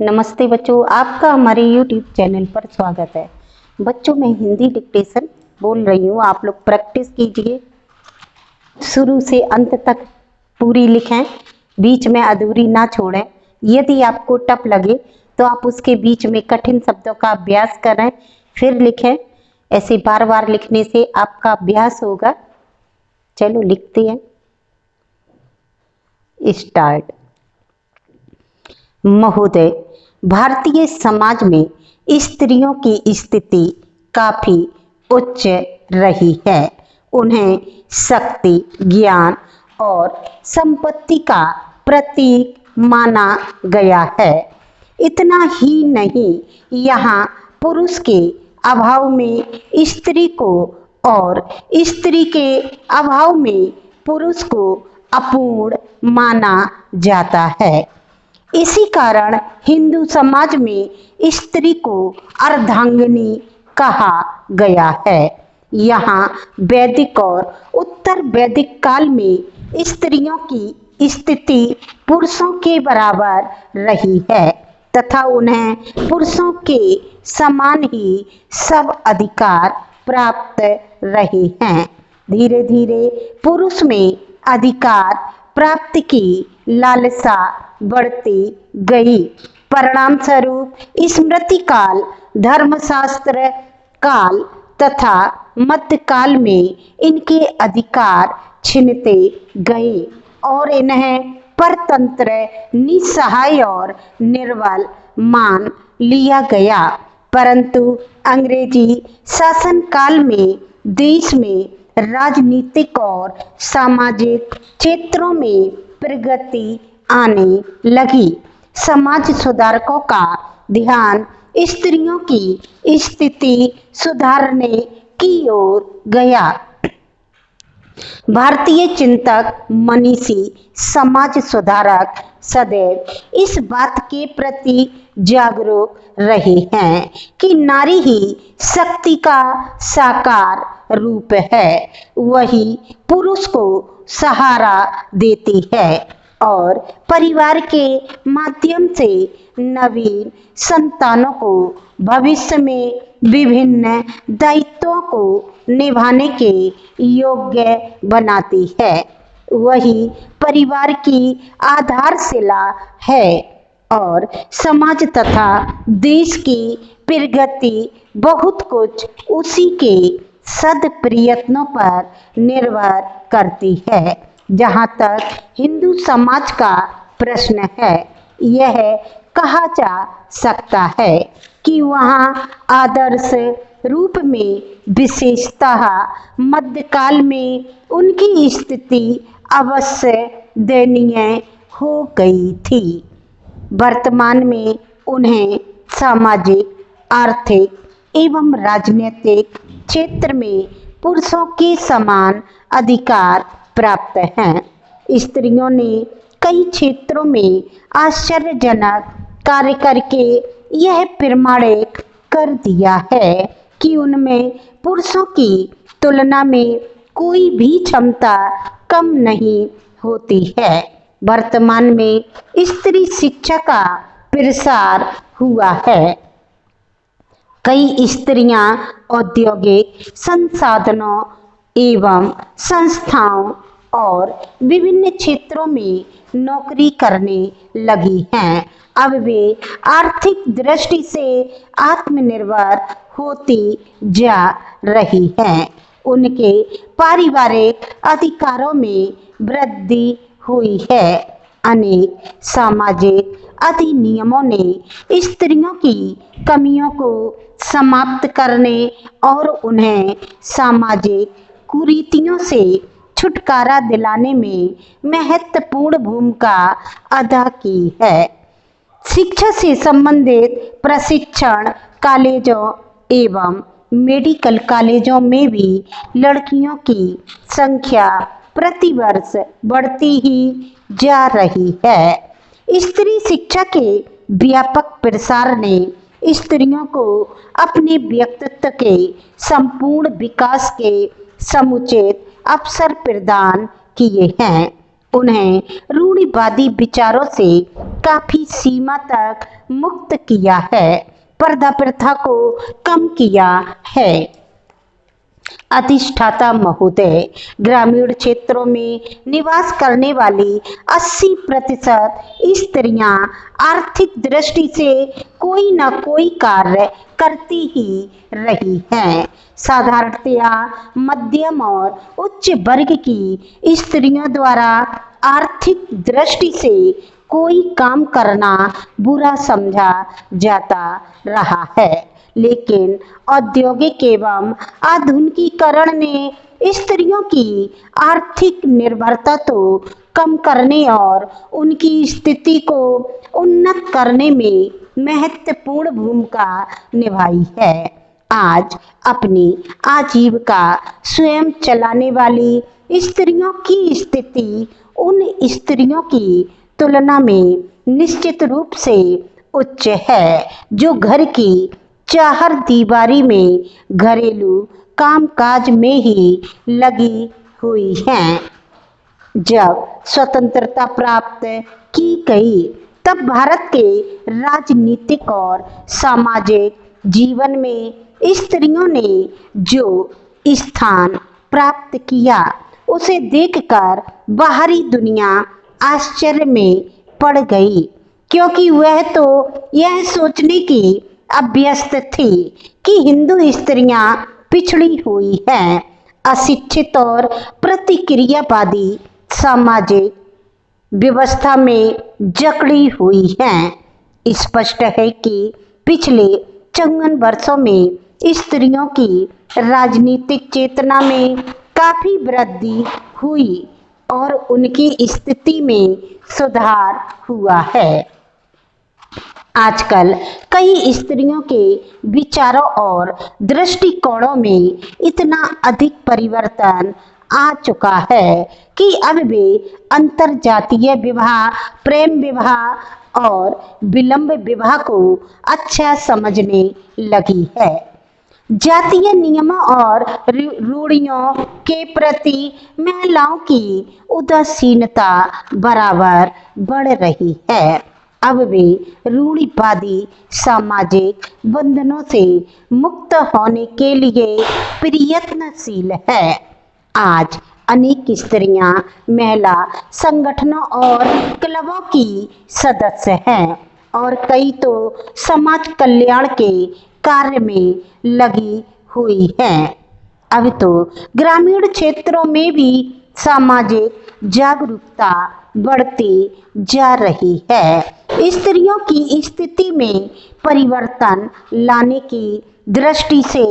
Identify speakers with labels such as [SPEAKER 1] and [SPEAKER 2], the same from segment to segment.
[SPEAKER 1] नमस्ते बच्चों, आपका हमारे YouTube चैनल पर स्वागत है। बच्चों, मैं हिंदी डिक्टेशन बोल रही हूँ। आप लोग प्रैक्टिस कीजिए, शुरू से अंत तक पूरी लिखें, बीच में अधूरी ना छोड़ें। यदि आपको टफ लगे तो आप उसके बीच में कठिन शब्दों का अभ्यास करें, फिर लिखें। ऐसे बार बार लिखने से आपका अभ्यास होगा। चलो लिखते हैं। स्टार्ट। महोदय, भारतीय समाज में स्त्रियों की स्थिति काफी उच्च रही है। उन्हें शक्ति, ज्ञान और संपत्ति का प्रतीक माना गया है। इतना ही नहीं, यहाँ पुरुष के अभाव में स्त्री को और स्त्री के अभाव में पुरुष को अपूर्ण माना जाता है। इसी कारण हिंदू समाज में स्त्री को अर्धांगिनी कहा गया है। यहाँ वैदिक और उत्तर वैदिक काल में स्त्रियों की स्थिति पुरुषों के बराबर रही है तथा उन्हें पुरुषों के समान ही सब अधिकार प्राप्त रहे हैं। धीरे धीरे पुरुष में अधिकार प्राप्ति की लालसा बढ़ती गई। परिणाम स्वरूप स्मृति काल, धर्मशास्त्र काल तथा मध्यकाल में इनके अधिकार छिनते गए और इन्हें परतंत्र, निसहाय और निर्बल मान लिया गया। परंतु अंग्रेजी शासन काल में देश में राजनीतिक और सामाजिक क्षेत्रों में प्रगति आने लगी। समाज सुधारकों का ध्यान स्त्रियों की स्थिति सुधारने की ओर गया। भारतीय चिंतक, मनीषी, समाज सुधारक सदैव इस बात के प्रति जागरूक रहे हैं कि नारी ही शक्ति का साकार रूप है। वही पुरुष को सहारा देती है और परिवार के माध्यम से नवीन संतानों को भविष्य में विभिन्न दायित्वों को निभाने के योग्य बनाती है। वही परिवार की आधारशिला है और समाज तथा देश की प्रगति बहुत कुछ उसी के सद्प्रयत्नों पर निर्भर करती है। जहाँ तक हिंदू समाज का प्रश्न है, यह कहा जा सकता है कि वहाँ आदर्श रूप में विशेषतः मध्यकाल में उनकी स्थिति अवश्य दयनीय हो गई थी। वर्तमान में उन्हें सामाजिक, आर्थिक एवं राजनीतिक क्षेत्र में पुरुषों के समान अधिकार प्राप्त हैं। स्त्रियों ने कई क्षेत्रों में आश्चर्यजनक कार्य करके यह प्रमाणित कर दिया है कि उनमें पुरुषों की तुलना में कोई भी क्षमता कम नहीं होती है। वर्तमान में स्त्री शिक्षा का प्रसार हुआ है। कई स्त्रियां औद्योगिक संसाधनों एवं संस्थाओं और विभिन्न क्षेत्रों में नौकरी करने लगी हैं। अब वे आर्थिक दृष्टि से आत्मनिर्भर होती जा रही हैं। उनके पारिवारिक अधिकारों में वृद्धि हुई है। अनेक सामाजिक अधिनियमों ने स्त्रियों की कमियों को समाप्त करने और उन्हें सामाजिक कुरीतियों से छुटकारा दिलाने में महत्वपूर्ण भूमिका अदा की है। शिक्षा से संबंधित प्रशिक्षण कॉलेजों एवं मेडिकल कॉलेजों में भी लड़कियों की संख्या प्रतिवर्ष बढ़ती ही जा रही है। स्त्री शिक्षा के व्यापक प्रसार ने स्त्रियों को अपने व्यक्तित्व के संपूर्ण विकास के समुचित अवसर प्रदान किए हैं। उन्हें रूढ़िवादी विचारों से काफी सीमा तक मुक्त किया है, पर्दा प्रथा को कम किया है। अधिष्ठाता महोदय, ग्रामीण क्षेत्रों में निवास करने वाली 80% स्त्रियां आर्थिक दृष्टि से कोई न कोई कार्य करती ही रही हैं। साधारणतया मध्यम और उच्च वर्ग की स्त्रियों द्वारा आर्थिक दृष्टि से कोई काम करना बुरा समझा जाता रहा है, लेकिन औद्योगिक एवं आधुनिकीकरण ने स्त्रियों की आर्थिक निर्भरता तो कम करने और उनकी स्थिति को उन्नत करने में महत्वपूर्ण भूमिका निभाई है। आज अपनी आजीविका स्वयं चलाने वाली स्त्रियों की स्थिति उन स्त्रियों की तुलना में निश्चित रूप से उच्च है, जो घर की चार दीवारी में घरेलू कामकाज में ही लगी हुई हैं। जब स्वतंत्रता प्राप्त की गई, तब भारत के राजनीतिक और सामाजिक जीवन में स्त्रियों ने जो स्थान प्राप्त किया, उसे देखकर बाहरी दुनिया आश्चर्य में पड़ गई, क्योंकि वह तो यह सोचने की अभ्यस्त थी कि हिंदू स्त्रियां पिछड़ी हुई हैं, अशिक्षित और प्रतिक्रियावादी सामाजिक व्यवस्था में जकड़ी हुई हैं। स्पष्ट है कि पिछले 54 वर्षों में स्त्रियों की राजनीतिक चेतना में काफी वृद्धि हुई और उनकी स्थिति में सुधार हुआ है। आजकल कई स्त्रियों के विचारों और दृष्टिकोणों में इतना अधिक परिवर्तन आ चुका है कि अब वे अंतरजातीय विवाह, प्रेम विवाह और विलंब विवाह को अच्छा समझने लगी है। जातीय नियमों और रूढ़ियों के प्रति महिलाओं की उदासीनता बराबर बढ़ रही है। अब वे रूढ़िवादी सामाजिक बंधनों से मुक्त होने के लिए प्रयत्नशील है। आज अनेक स्त्रियां महिला संगठनों और क्लबों की सदस्य हैं और कई तो समाज कल्याण के कार्य में लगी हुई हैं। अब तो ग्रामीण क्षेत्रों में भी सामाजिक जागरूकता बढ़ती जा रही है। स्त्रियों की स्थिति में परिवर्तन लाने की दृष्टि से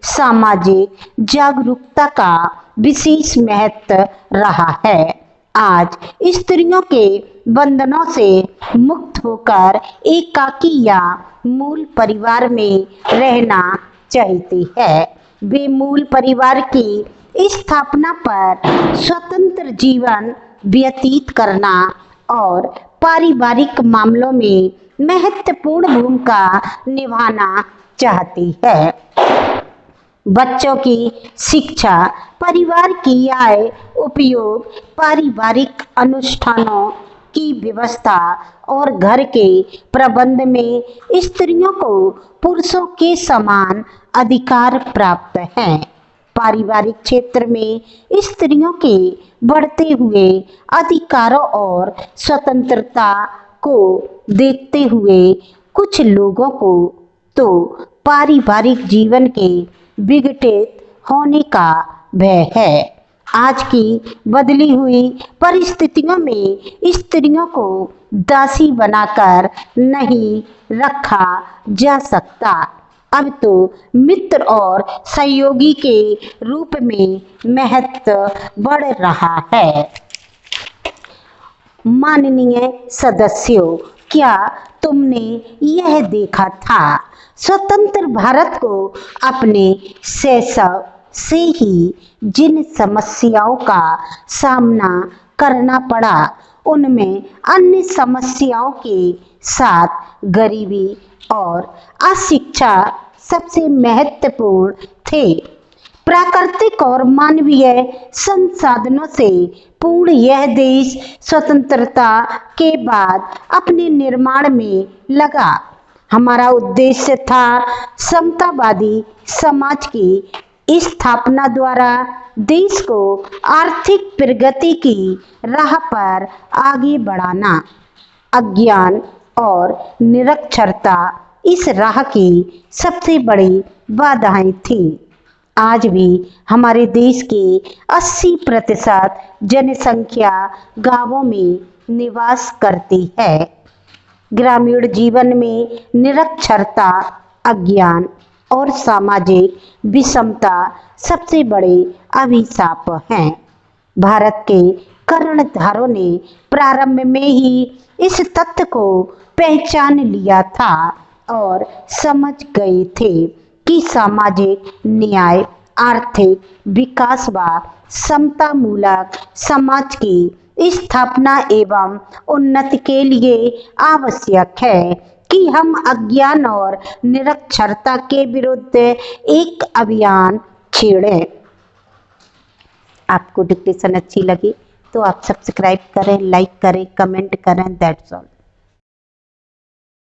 [SPEAKER 1] सामाजिक जागरूकता का विशेष महत्व रहा है। आज स्त्रियों के बंधनों से मुक्त होकर एकाकी या मूल परिवार में रहना चाहती है। वे मूल परिवार की स्थापना पर स्वतंत्र जीवन व्यतीत करना और पारिवारिक मामलों में महत्वपूर्ण भूमिका निभाना चाहती है। बच्चों की शिक्षा, परिवार की आय, उपयोग, पारिवारिक अनुष्ठानों की व्यवस्था और घर के प्रबंध में स्त्रियों को पुरुषों के समान अधिकार प्राप्त हैं। पारिवारिक क्षेत्र में स्त्रियों के बढ़ते हुए अधिकारों और स्वतंत्रता को देखते हुए कुछ लोगों को तो पारिवारिक जीवन के विघटित होने का भय है। आज की बदली हुई परिस्थितियों में स्त्रियों को दासी बनाकर नहीं रखा जा सकता। अब तो मित्र और सहयोगी के रूप में महत्व बढ़ रहा है। माननीय सदस्यों, क्या तुमने यह देखा था? स्वतंत्र भारत को अपने शैशव से ही जिन समस्याओं का सामना करना पड़ा, उनमें अन्य समस्याओं के साथ गरीबी और अशिक्षा सबसे महत्वपूर्ण थे। प्राकृतिक और मानवीय संसाधनों से पूर्ण यह देश स्वतंत्रता के बाद अपने निर्माण में लगा। हमारा उद्देश्य था समतावादी समाज की स्थापना द्वारा देश को आर्थिक प्रगति की राह पर आगे बढ़ाना। अज्ञान और निरक्षरता इस राह की सबसे बड़ी बाधाएं थीं। आज भी हमारे देश की 80% जनसंख्या गांवों में निवास करती है। ग्रामीण जीवन में निरक्षरता, अज्ञान और सामाजिक विषमता सबसे बड़े अभिशाप हैं। भारत के कर्णधारों ने प्रारंभ में ही इस तथ्य को पहचान लिया था और समझ गए थे कि सामाजिक न्याय, आर्थिक विकास व समतामूलक समाज की स्थापना एवं उन्नति के लिए आवश्यक है कि हम अज्ञान और निरक्षरता के विरुद्ध एक अभियान छेड़ें। आपको डिक्टेशन अच्छी लगी तो आप सब्सक्राइब करें, लाइक करें, कमेंट करें। That's all.